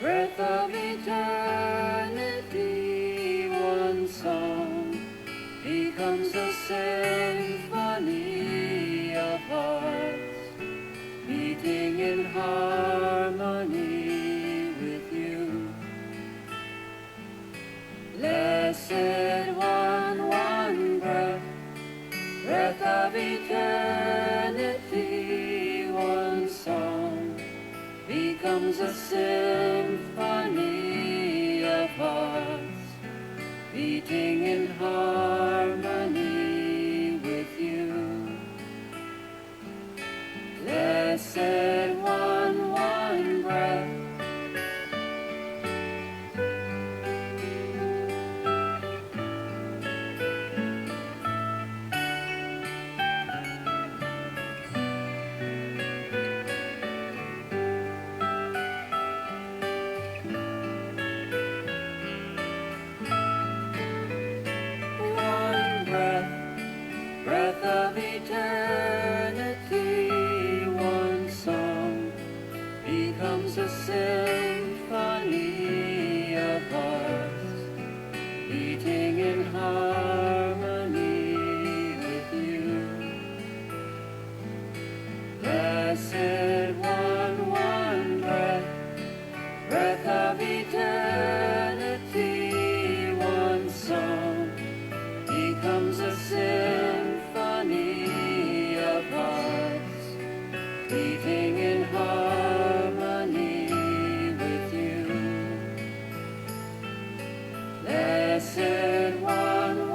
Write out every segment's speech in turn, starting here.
breath of eternity, one song becomes a symphony of hearts beating in harmony with you. Blessed one breath, breath of eternity, one song becomes a symphony of hearts beating in harmony with you. Blessed one breath. Breath of eternity, one song becomes a symphony of hearts beating in harmony with you. Blessed one breath, breath of eternity, one song becomes a symphony of hearts beating in harmony with you. Blessed one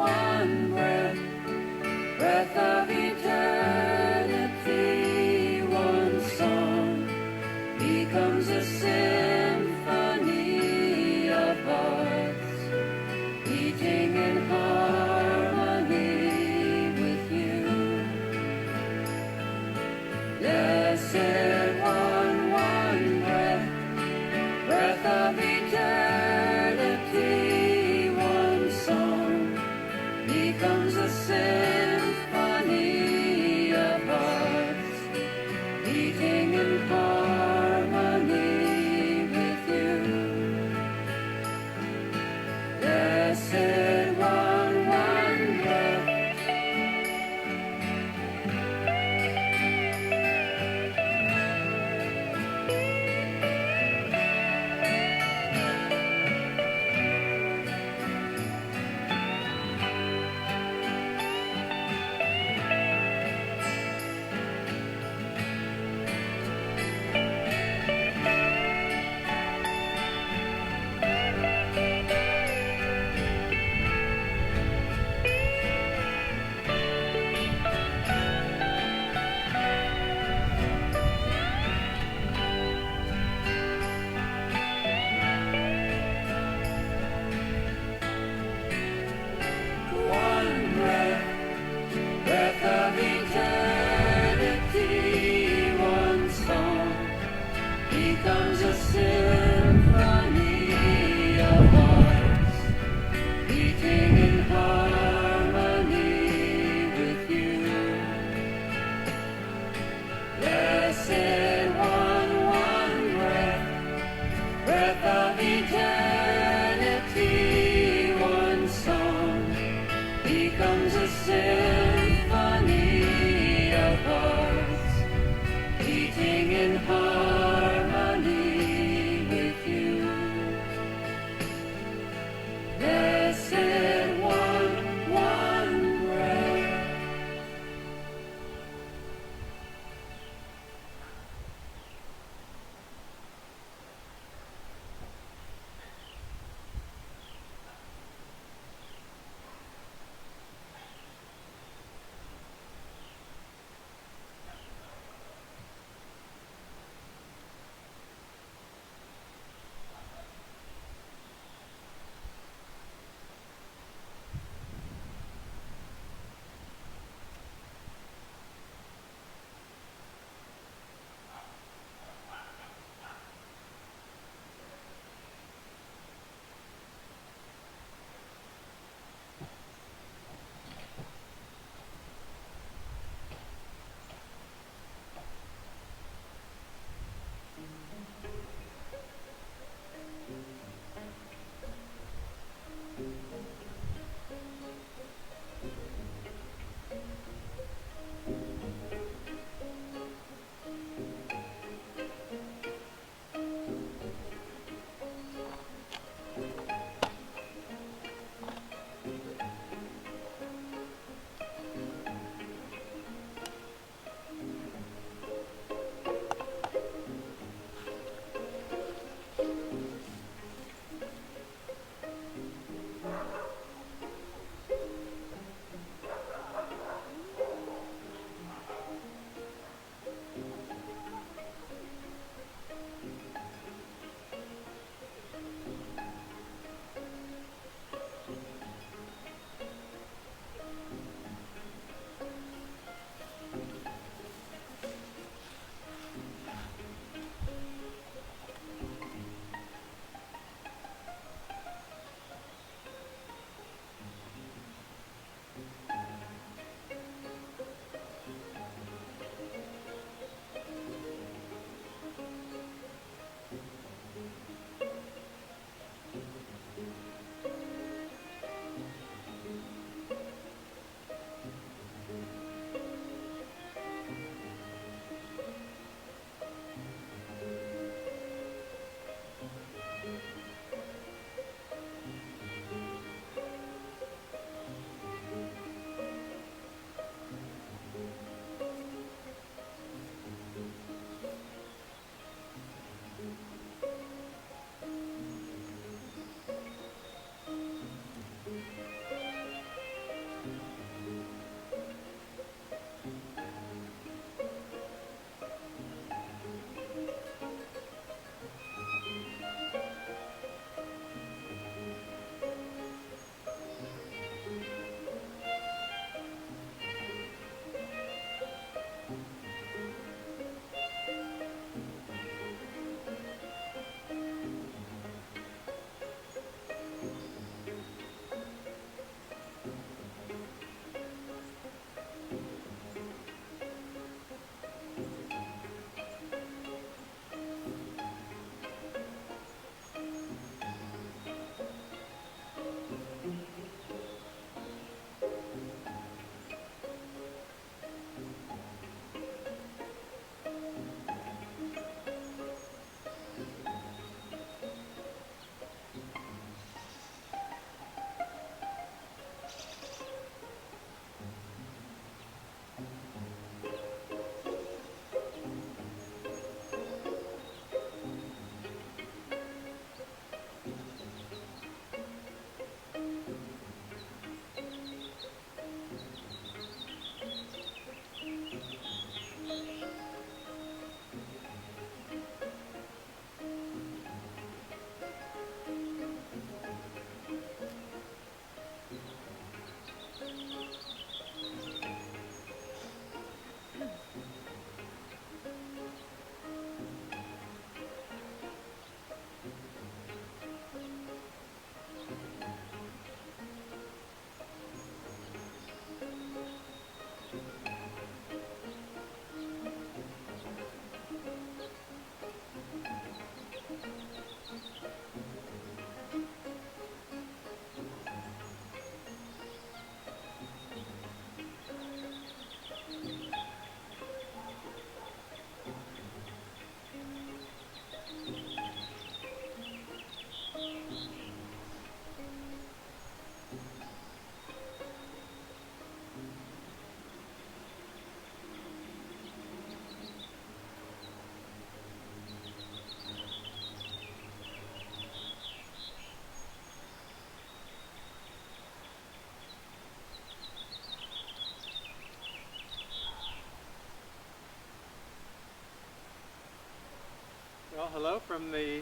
Hello from the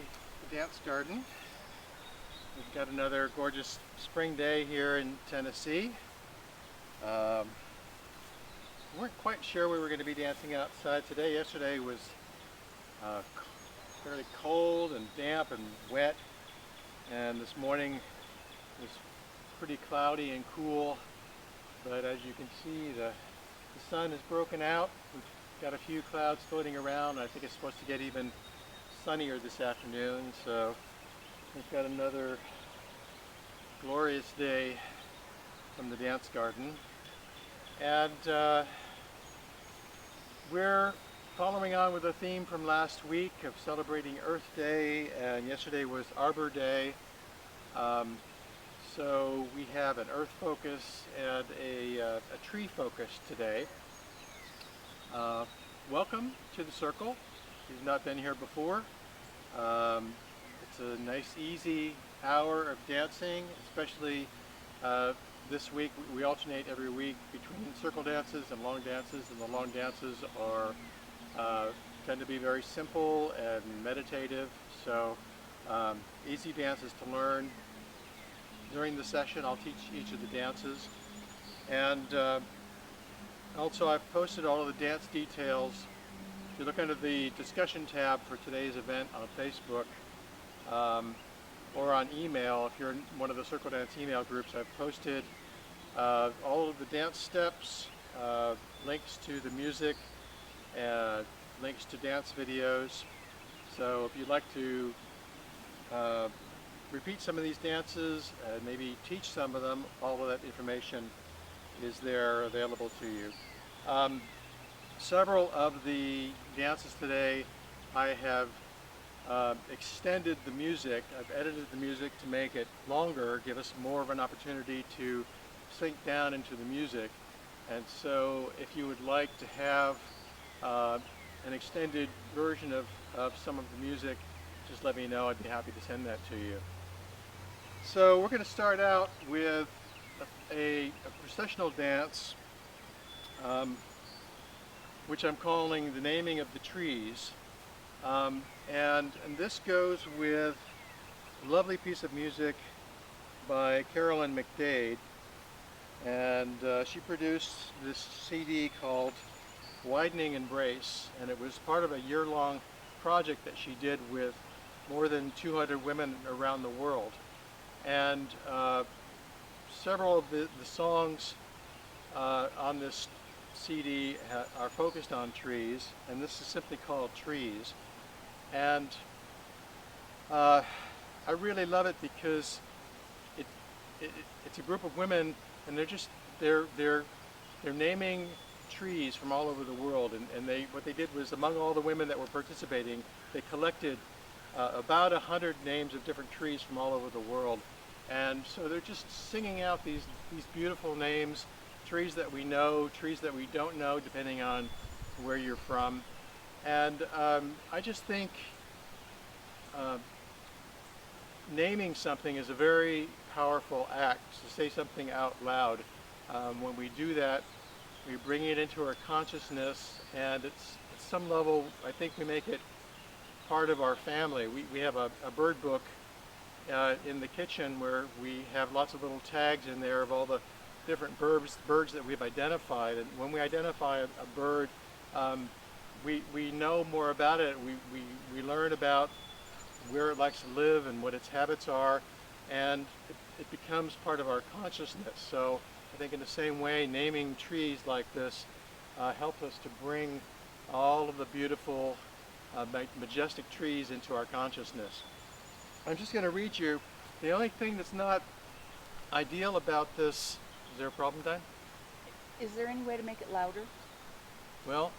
dance garden. We've got another gorgeous spring day here in Tennessee. We weren't quite sure we were going to be dancing outside today. Yesterday was fairly cold and damp and wet, and this morning was pretty cloudy and cool, but as you can see, the sun has broken out. We've got a few clouds floating around. I think it's supposed to get even sunnier this afternoon, so we've got another glorious day from the dance garden. And we're following on with a theme from last week of celebrating Earth Day, and yesterday was Arbor Day. So we have an earth focus and a tree focus today. Welcome to the circle. If you've not been here before, it's a nice easy hour of dancing, especially this week. We alternate every week between circle dances and long dances, and the long dances are tend to be very simple and meditative, so easy dances to learn. During the session I'll teach each of the dances, and also I've posted all of the dance details. If you look under the discussion tab for today's event on Facebook, or on email, if you're in one of the Circle Dance email groups, I've posted all of the dance steps, links to the music, links to dance videos. So if you'd like to repeat some of these dances and maybe teach some of them, all of that information is there available to you. Several of the dances today I have extended the music. I've edited the music to make it longer, give us more of an opportunity to sink down into the music. And so if you would like to have an extended version of some of the music, just let me know. I'd be happy to send that to you. So we're going to start out with a processional dance, which I'm calling the naming of the trees. And this goes with a lovely piece of music by Carolyn McDade, and she produced this CD called Widening Embrace, and it was part of a year-long project that she did with more than 200 women around the world. And several of the songs on this CD are focused on trees, and this is simply called Trees. And I really love it because it's a group of women, and they're naming trees from all over the world. And what they did was, among all the women that were participating, they collected about 100 names of different trees from all over the world. And so they're just singing out these beautiful names, trees that we know, trees that we don't know, depending on where you're from. And I just think naming something is a very powerful act, to say something out loud. When we do that, we bring it into our consciousness, and at some level, I think we make it part of our family. We have a bird book in the kitchen where we have lots of little tags in there of all the different birds that we've identified. And when we identify a bird, we know more about it. We learn about where it likes to live and what its habits are, and it becomes part of our consciousness. So I think in the same way, naming trees like this helps us to bring all of the beautiful, majestic trees into our consciousness. I'm just going to read you. The only thing that's not ideal about this, is there a problem, Diane? Is there any way to make it louder? Well,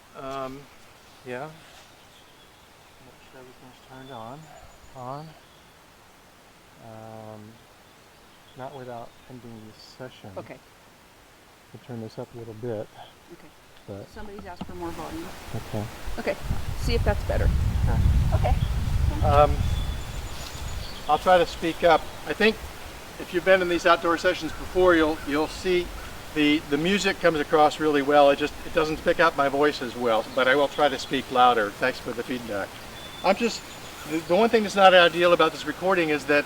yeah. Make sure everything's turned on. Not without ending this session. Okay. I'll turn this up a little bit. Okay. But Somebody's asked for more volume. okay. Okay. See if that's better. Okay. I'll try to speak up. I think if you've been in these outdoor sessions before, you'll see the music comes across really well. It doesn't pick up my voice as well, but I will try to speak louder. Thanks for the feedback. I'm just the one thing that's not ideal about this recording is that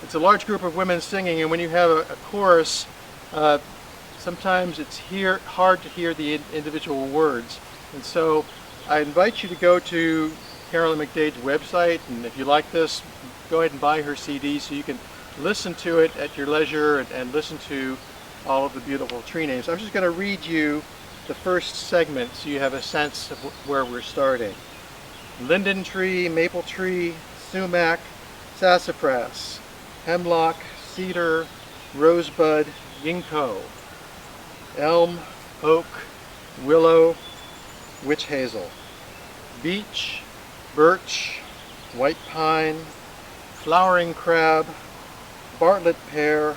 it's a large group of women singing, and when you have a chorus, sometimes it's hard to hear the individual words. And so I invite you to go to Carolyn McDade's website, and if you like this, go ahead and buy her CD so you can listen to it at your leisure and listen to all of the beautiful tree names. I'm just going to read you the first segment so you have a sense of where we're starting. Linden tree, maple tree, sumac, sassafras, hemlock, cedar, rosebud, ginkgo, elm, oak, willow, witch hazel, beech, birch, white pine, flowering crab, Bartlett pear,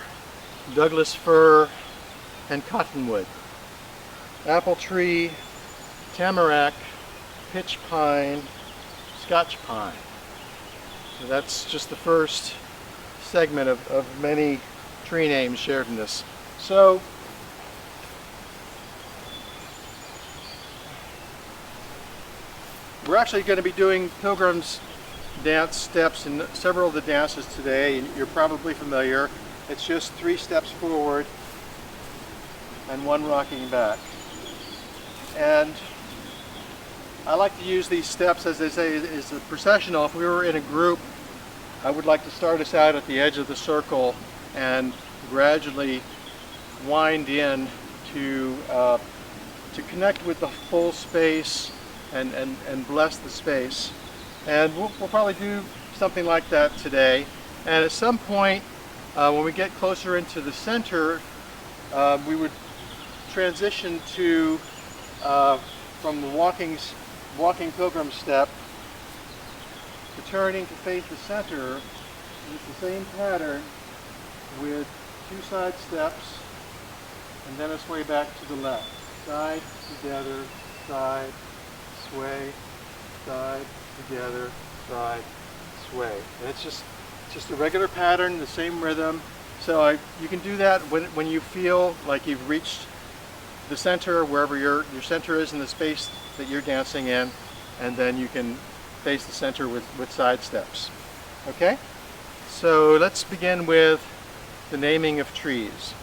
Douglas fir, and cottonwood, apple tree, tamarack, pitch pine, Scotch pine. So that's just the first segment of many tree names shared in this. So we're actually going to be doing Pilgrim's dance steps in several of the dances today, and you're probably familiar. It's just 3 steps forward and 1 rocking back. And I like to use these steps, as they say, as a processional. If we were in a group, I would like to start us out at the edge of the circle and gradually wind in to connect with the full space and bless the space. And we'll probably do something like that today. And at some point, when we get closer into the center, we would transition to from the walking pilgrim step to turning to face the center. It's the same pattern with 2 side steps and then a sway back to the left. Side, together, side, sway, side, together, side, sway. And it's just a regular pattern, the same rhythm. So you can do that when you feel like you've reached the center, wherever your center is in the space that you're dancing in, and then you can face the center with side steps. Okay? So let's begin with the naming of trees.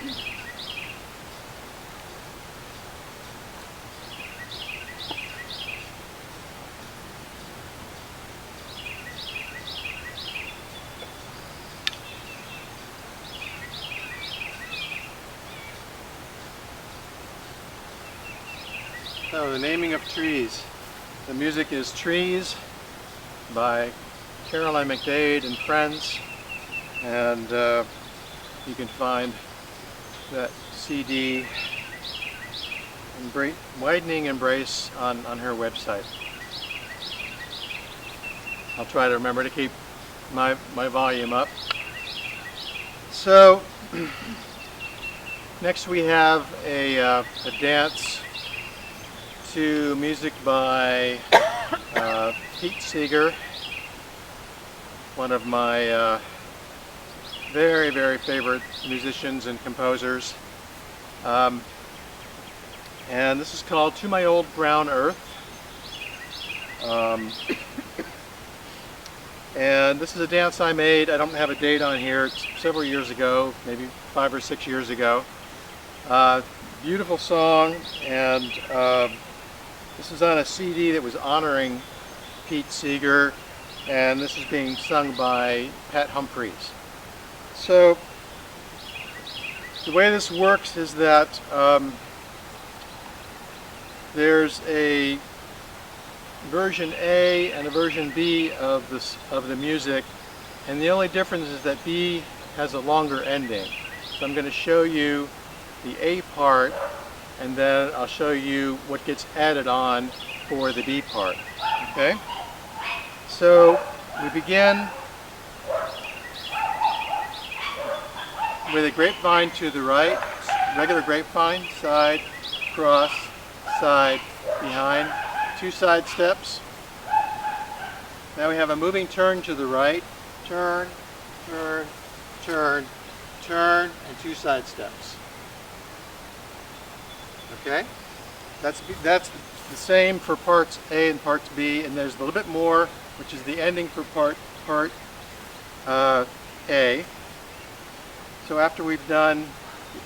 So the naming of trees. The music is Trees by Caroline McDade and Friends, and you can find that CD, Widening Embrace, on her website. I'll try to remember to keep my volume up. So next we have a dance to music by Pete Seeger, one of my very, very favorite musicians and composers. And this is called To My Old Brown Earth. And this is a dance I made. I don't have a date on here. It's several years ago, maybe 5 or 6 years ago. Beautiful song, and this is on a CD that was honoring Pete Seeger, and this is being sung by Pat Humphries. So the way this works is that there's a version A and a version B of the music, and the only difference is that B has a longer ending. So I'm going to show you the A part, and then I'll show you what gets added on for the B part. Okay? So we begin with a grapevine to the right, regular grapevine, side, cross, side, behind, 2 side steps. Now we have a moving turn to the right, turn, turn, turn, turn, and 2 side steps. Okay? That's the same for parts A and parts B, and there's a little bit more, which is the ending for part A. So after we've done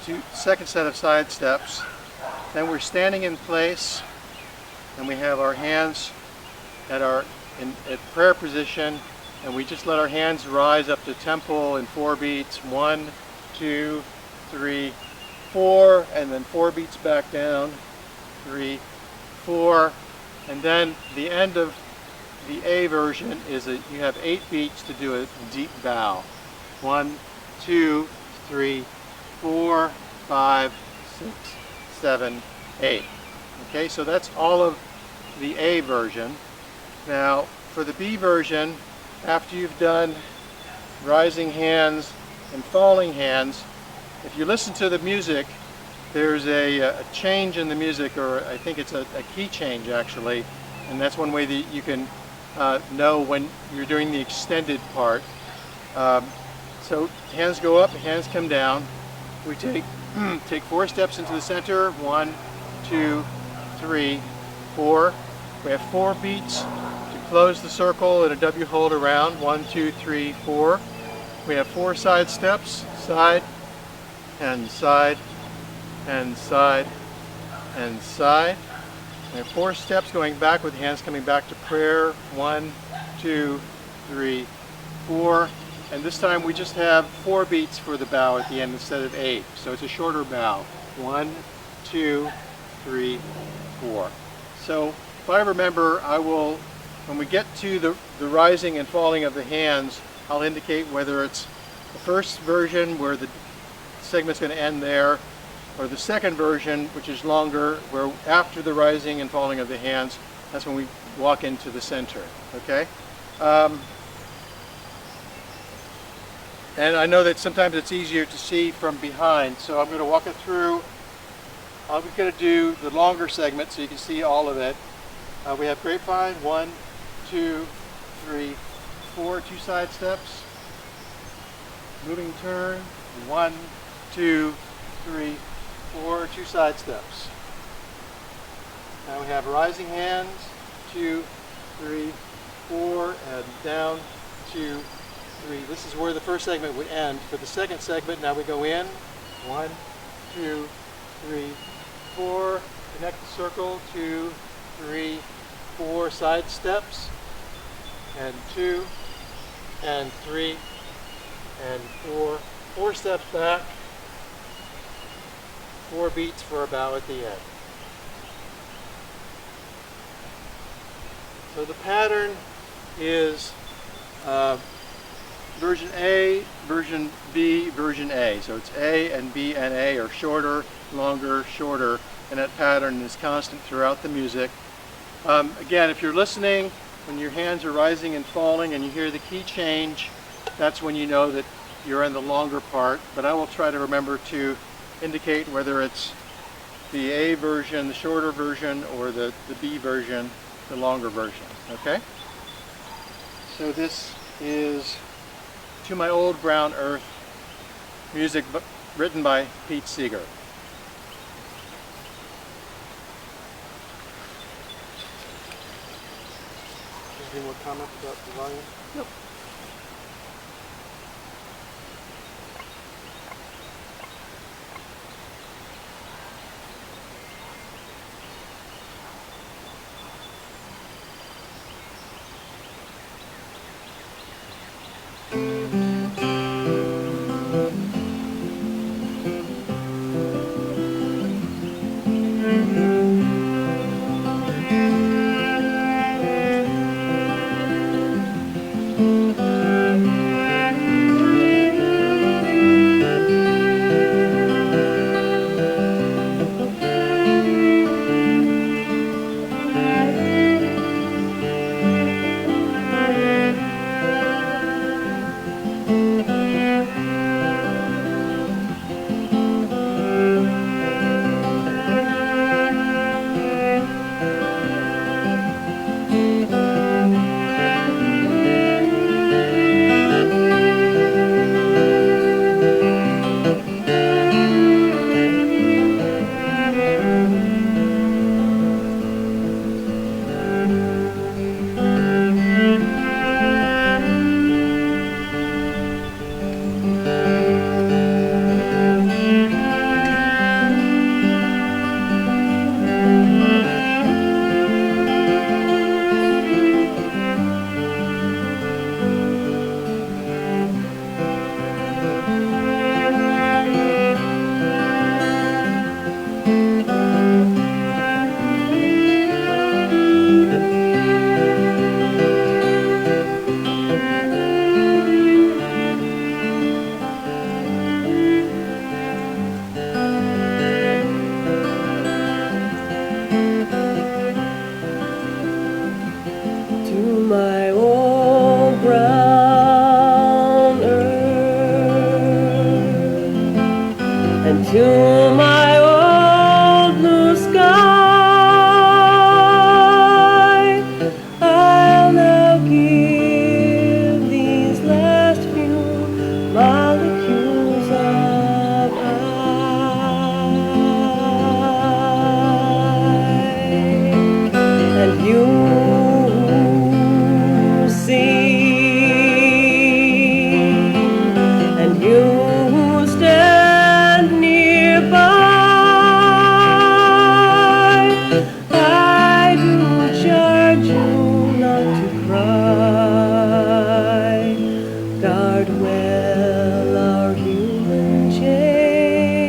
the second set of side steps, then we're standing in place, and we have our hands at prayer position, and we just let our hands rise up to tempo in 4 beats. 1, 2, 3, 4, and then 4 beats back down. 3, 4, and then the end of the A version is you have 8 beats to do a deep bow. 1, 2, 3, 4, 5, 6, 7, 8. Okay, so that's all of the A version. Now for the B version, after you've done rising hands and falling hands, if you listen to the music, there's a change in the music, or I think it's a key change actually, and that's one way that you can know when you're doing the extended part. So hands go up, hands come down. We take 4 steps into the center. 1, 2, 3, 4. We have 4 beats to close the circle and a W hold around. 1, 2, 3, 4. We have 4 side steps, side and side and side and side. We have 4 steps going back with hands coming back to prayer. 1, 2, 3, 4. And this time we just have 4 beats for the bow at the end instead of 8. So it's a shorter bow. 1, 2, 3, 4. So if I remember, I will, when we get to the rising and falling of the hands, I'll indicate whether it's the first version where the segment's going to end there, or the second version, which is longer, where after the rising and falling of the hands, that's when we walk into the center. Okay? And I know that sometimes it's easier to see from behind, so I'm going to walk it through. I'm going to do the longer segment so you can see all of it. We have grapevine, 1, 2, 3, 4, 2 side steps. Moving turn, 1, 2, 3, 4, 2 side steps. Now we have rising hands, 2, 3, 4, and down, 2, 3. This is where the first segment would end. For the second segment, now we go in, 1, 2, 3, 4. Connect the circle, 2, 3, 4 side steps, and 2, and 3, and 4. 4 steps back, 4 beats for a bow at the end. So the pattern is version A, version B, version A. So it's A and B and A are shorter, longer, shorter, and that pattern is constant throughout the music. Again, if you're listening, when your hands are rising and falling and you hear the key change, that's when you know that you're in the longer part. But I will try to remember to indicate whether it's the A version, the shorter version, or the B version, the longer version. Okay? So this is To My Old Brown Earth, music written by Pete Seeger. Any more comments about the volume? Nope. to my old blue sky. I'll now give these last few molecules of I, and you see, and you stand nearby. I do charge you not to cry. Guard well our human chain.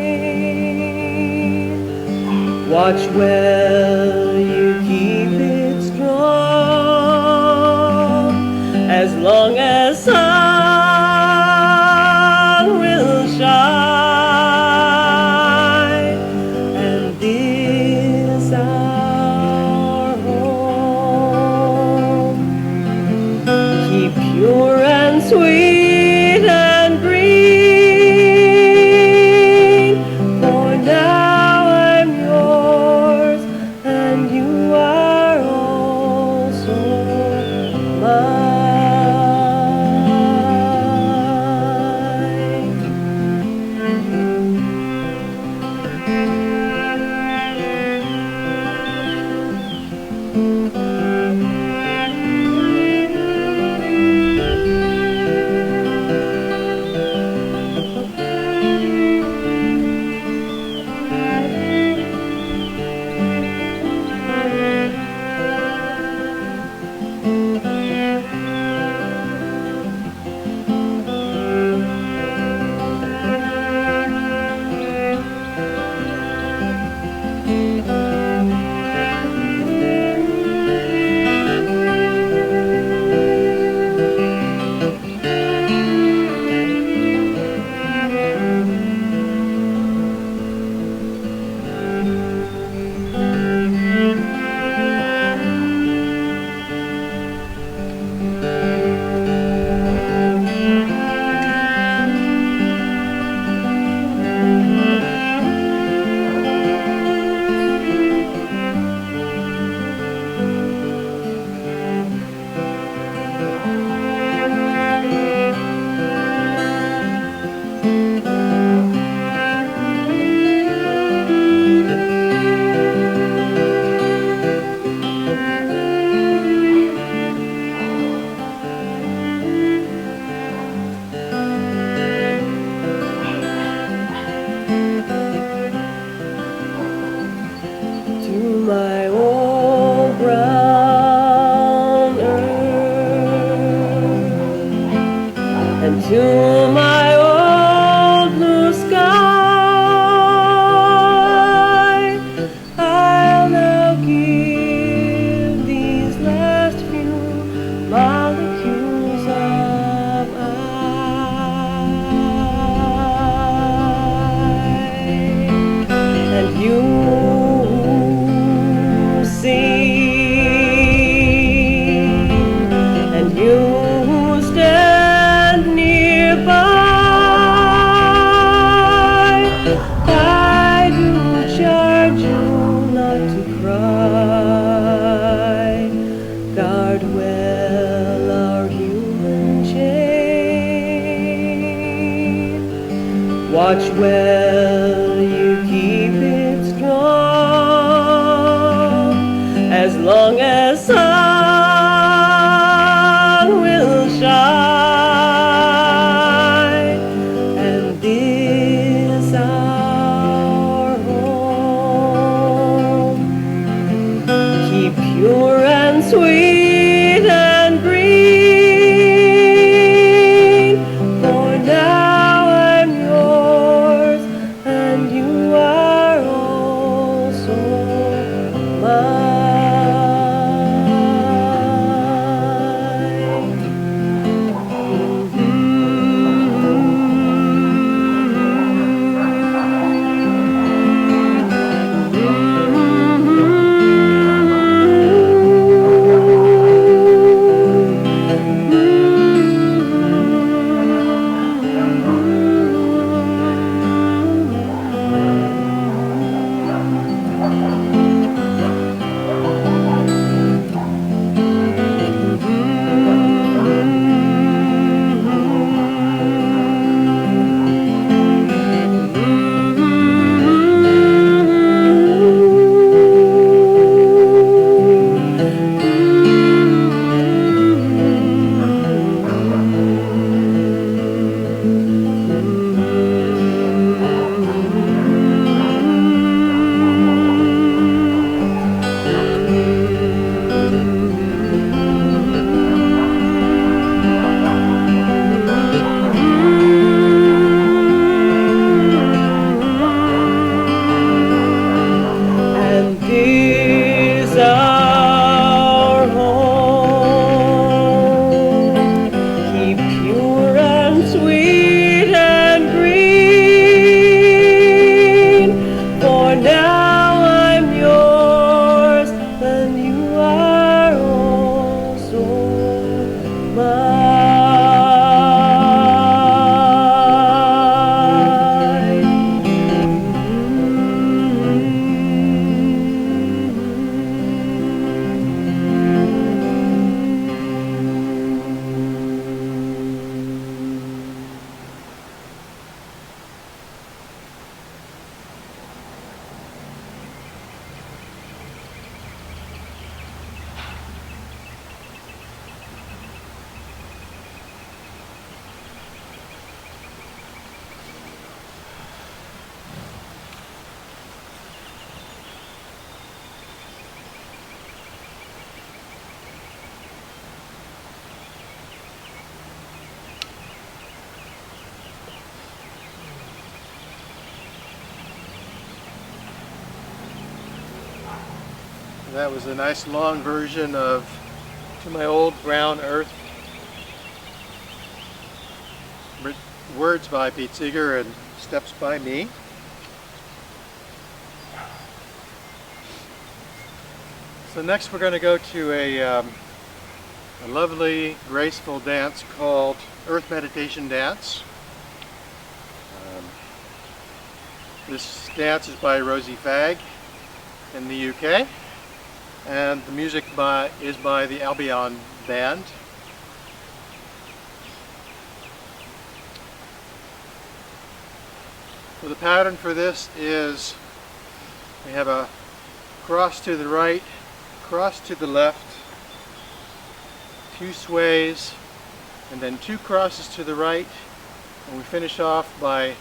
Watch well you keep it strong, as long as sun will shine, and this our home. Keep pure and sweet and green, for now I'm yours and to my old brown earth, and to my old blue sky. I'll now give these last few molecules of I, and you sing, and you stand nearby. I do charge you not to cry. Guard well our human chain. Watch well you keep it strong, as long as sun will shine, and this our home. Keep pure and sweet and green, for now I'm yours and you are also mine. That was a nice long version of To My Old Brown Earth. Words by Pete Seeger and steps by me. So next we're going to go to a lovely, graceful dance called Earth Meditation Dance. This dance is by Rosie Fagg in the UK, and the music is by the Albion Band. So the pattern for this is we have a cross to the right, cross to the left, 2 sways, and then 2 crosses to the right, and we finish off by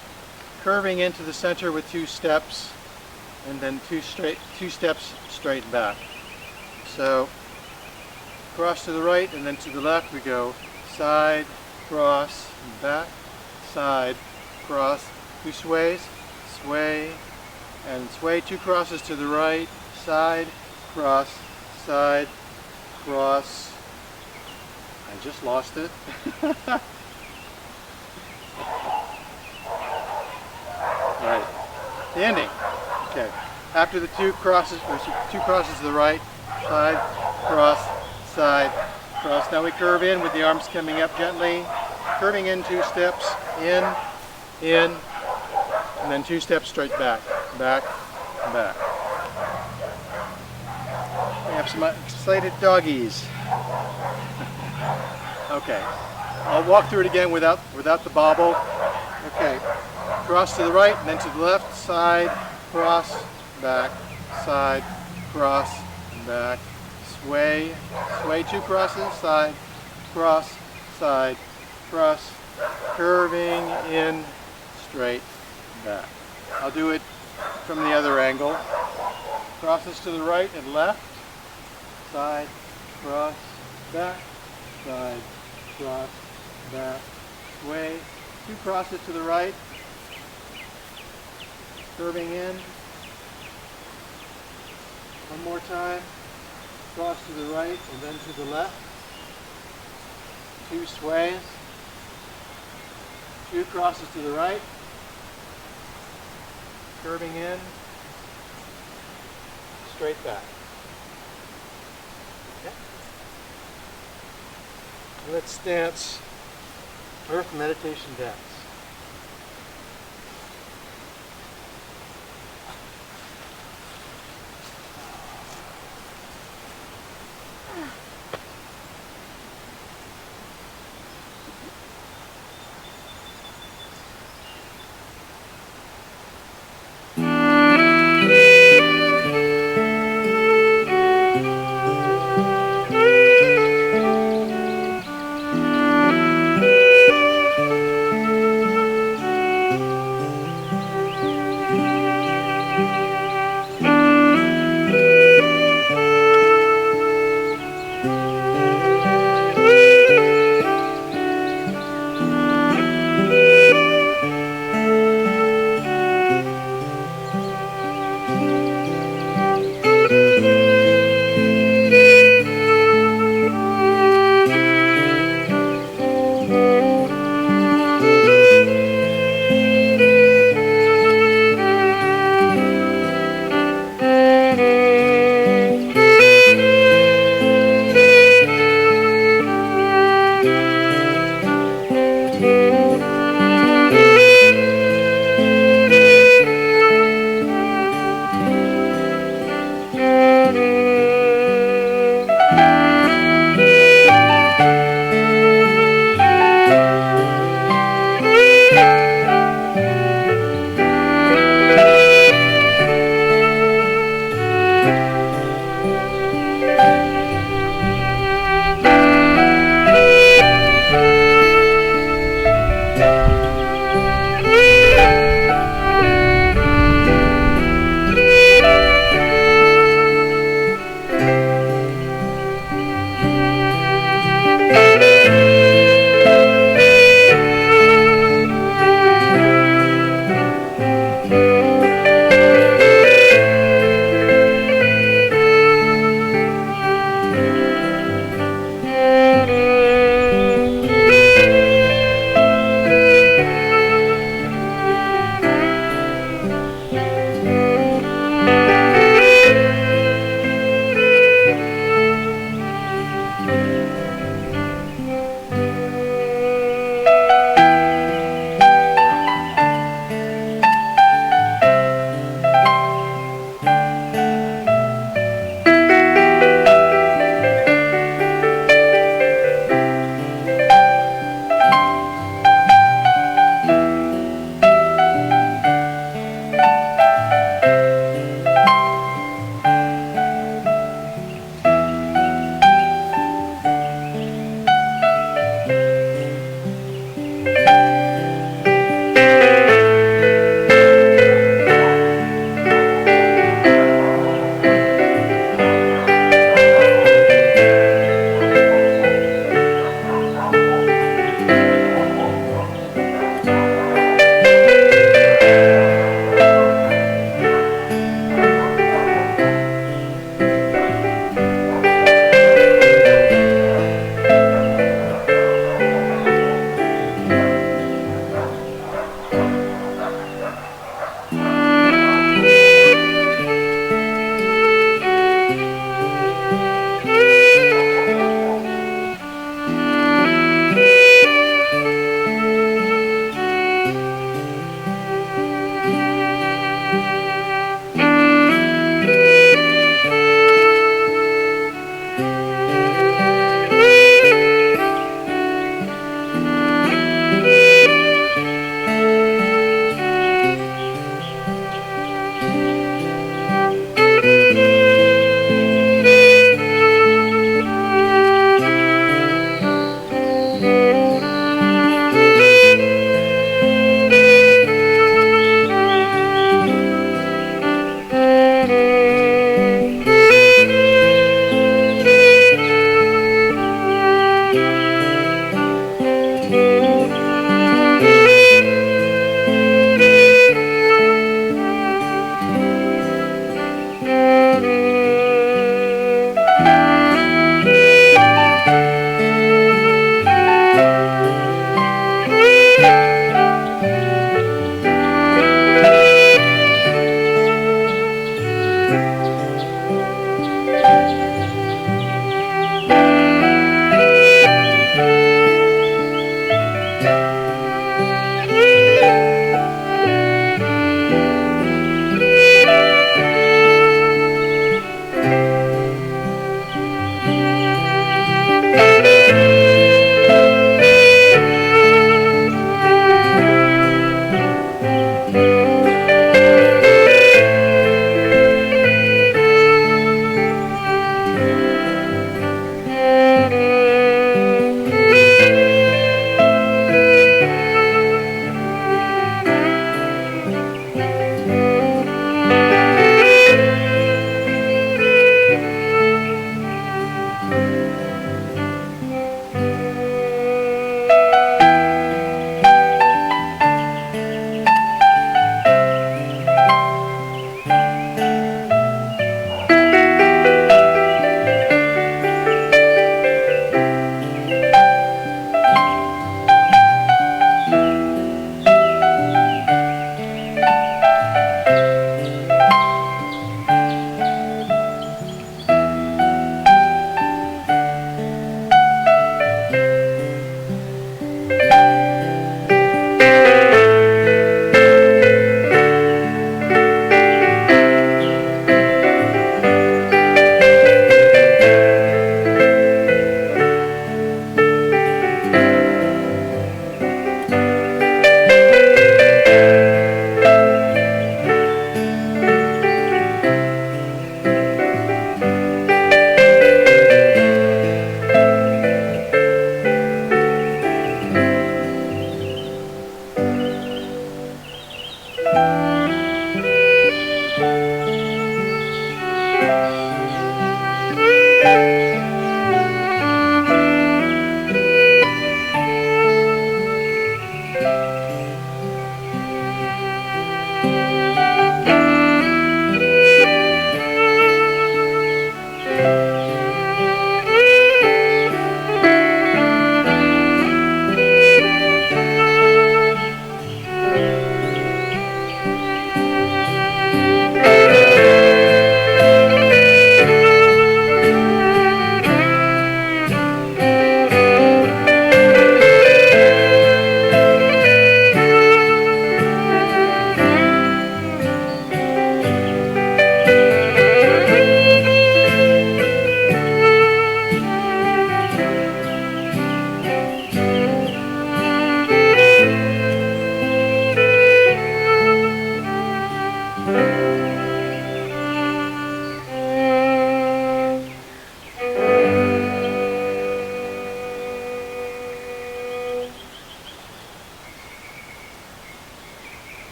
curving into the center with 2 steps, and then 2 steps straight back. So cross to the right and then to the left we go side, cross, back, side, cross, 2 sways, sway, and sway, 2 crosses to the right, side, cross, cross. I just lost it. Alright, the ending. Okay, after the 2 crosses, there's 2 crosses to the right, side, cross, cross. Now we curve in with the arms coming up gently, curving in 2 steps, in, and then 2 steps straight back, back. We have some excited doggies. Okay, I'll walk through it again without the bobble. Okay, cross to the right and then to the left, side, cross, back, side, cross, back, sway, 2 crosses, side, cross, curving in, straight, back. I'll do it from the other angle. Crosses to the right and left, side, cross, back, side, cross, back, sway, 2 crosses to the right, curving in, one more time, cross to the right and then to the left, 2 sways, 2 crosses to the right, curving in, straight back. Okay. Let's dance Earth Meditation Dance.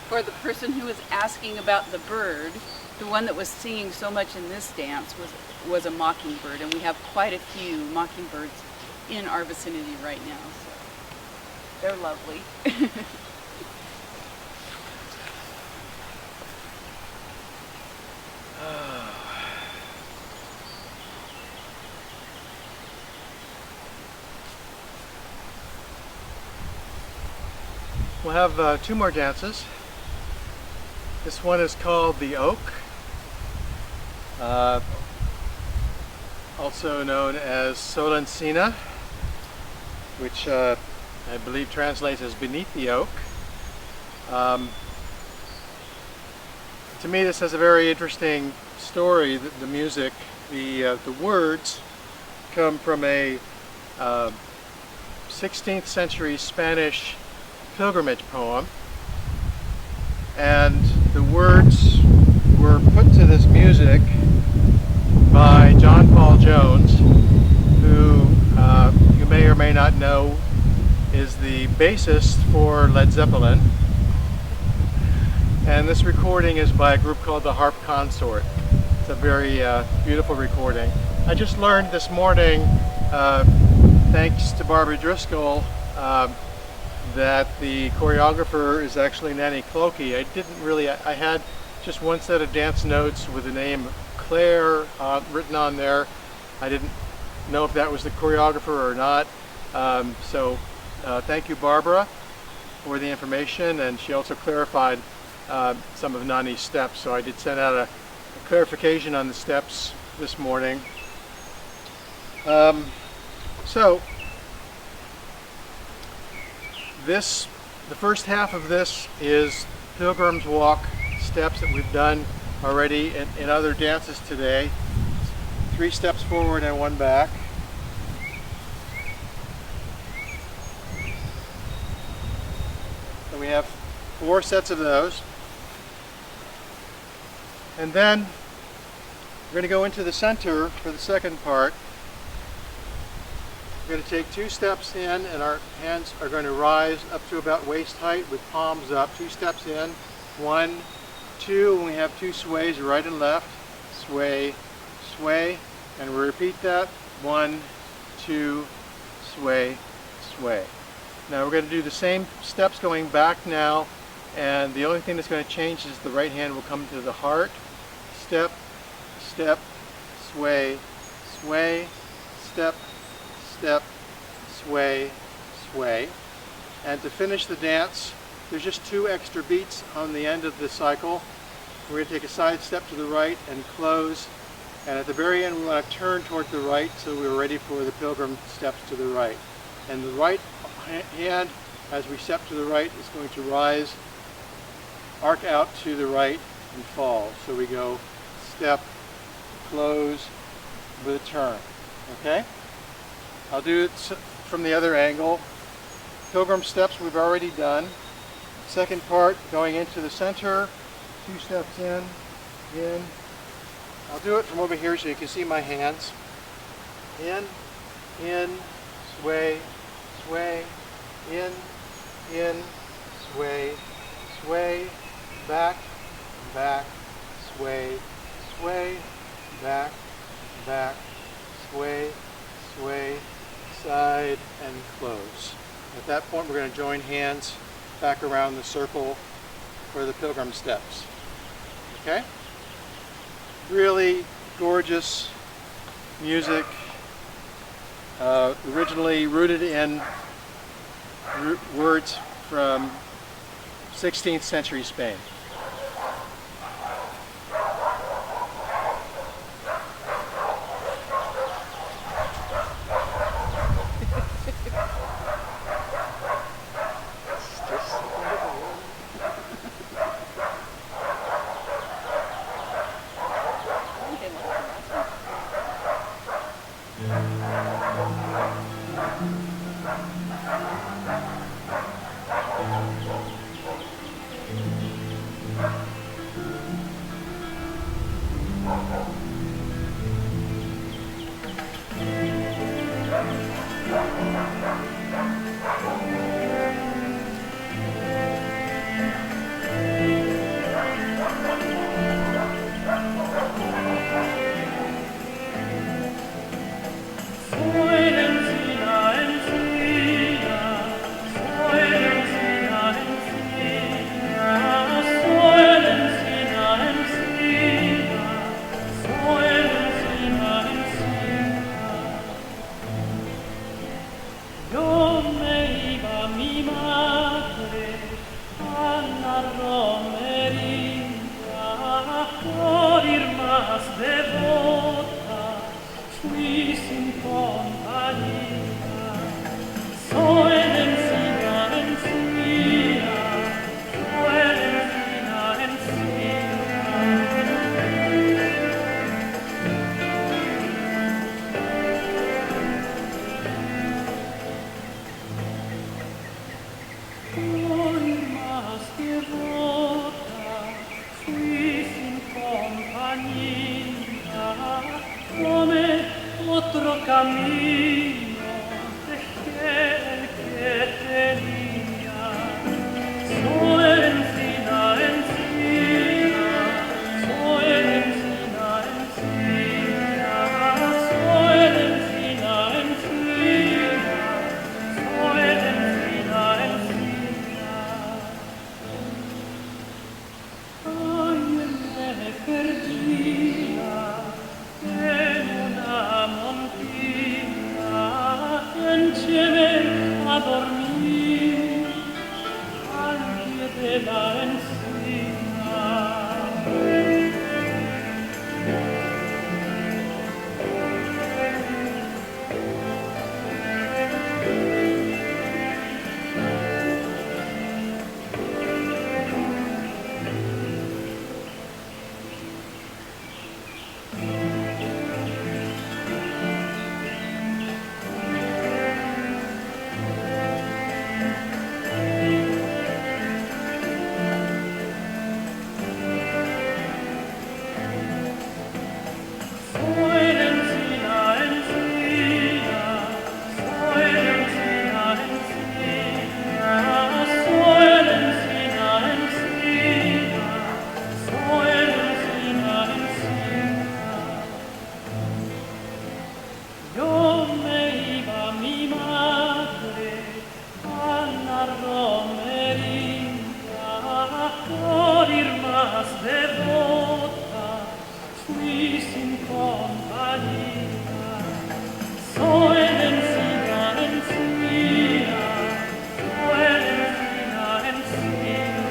For the person who was asking about the bird, the one that was singing so much in this dance was a mockingbird, and we have quite a few mockingbirds in our vicinity right now, so they're lovely. We'll have 2 more dances. This one is called the Oak, also known as Solencina, which I believe translates as beneath the oak. To me, this has a very interesting story. The music, the words come from a 16th century Spanish pilgrimage poem, and the words were put to this music by John Paul Jones, who you may or may not know is the bassist for Led Zeppelin, and this recording is by a group called the Harp Consort. It's a very beautiful recording. I just learned this morning, thanks to Barbara Driscoll, that the choreographer is actually Nanny Clokey. I had just one set of dance notes with the name Claire written on there. I didn't know if that was the choreographer or not. So thank you, Barbara, for the information, and she also clarified some of Nani's steps. So I did send out a clarification on the steps this morning. The first half of this is Pilgrim's Walk steps that we've done already in other dances today. 3 steps forward and 1 back. So we have 4 sets of those. And then we're going to go into the center for the second part. We're going to take 2 steps in, and our hands are going to rise up to about waist height with palms up. 2 steps in, 1, 2, and we have 2 sways right and left. Sway, sway, and we repeat that. 1, 2, sway, sway. Now we're going to do the same steps going back now, and the only thing that's going to change is the right hand will come to the heart. Step, step, sway, sway, step, step, sway, sway. And to finish the dance, there's just 2 extra beats on the end of the cycle. We're going to take a side step to the right and close. And at the very end, we want to turn toward the right so we're ready for the pilgrim steps to the right. And the right hand, as we step to the right, is going to rise, arc out to the right, and fall. So we go step, close, with a turn. Okay? I'll do it from the other angle. Pilgrim steps we've already done. Second part, going into the center, 2 steps in. I'll do it from over here so you can see my hands. In, sway, sway, in, sway, sway, back, back, sway, sway, back, back, sway, sway, side, and close. At that point, we're going to join hands back around the circle for the pilgrim steps. Okay? Really gorgeous music, originally rooted in words from 16th century Spain. la romería, por ir más devota, fui sin compañía. Solencina, encina, Solencina, encina. Por ir más devota, fui sin compañía, come otro camino dejé el que tenía. Solencina, encina, Solencina, encina, Solencina, encina, Solencina, encina. Ay, me perdía en una montina, écheme a dormir al pie de la encina. Solencina, encina, Solencina, encina, Solencina, encina, Solencina, encina. Yo me iba mi madre a la romería, por ir más devota, fui sin compañía. Solencina, encina, Solencina, encina.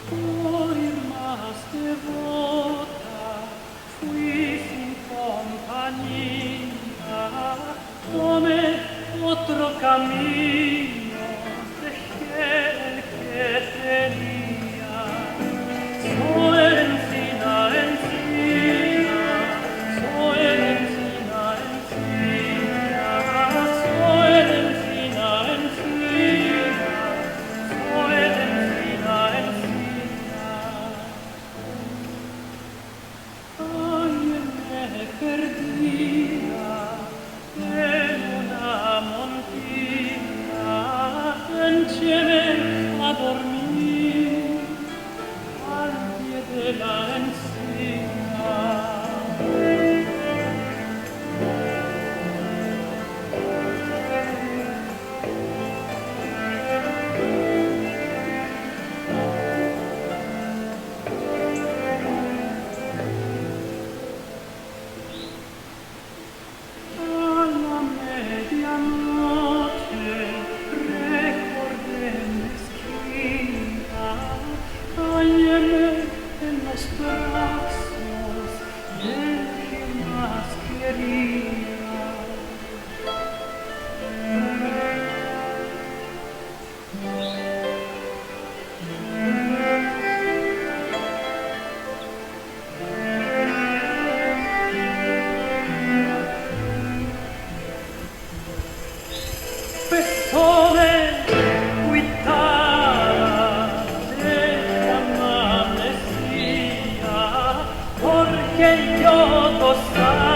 Por ir más devota, fui sin compañía, come otro camino dejé el que tenía. Solencina, encina, Solencina, encina, Solencina, encina, Solencina, encina. Ay, me perdía en una montina, écheme a dormir al pie de la encina. A la medianoche recordé mi esquina, halléme en los brazos del que más quería. Persone cuitate amable sia, porque yo gozar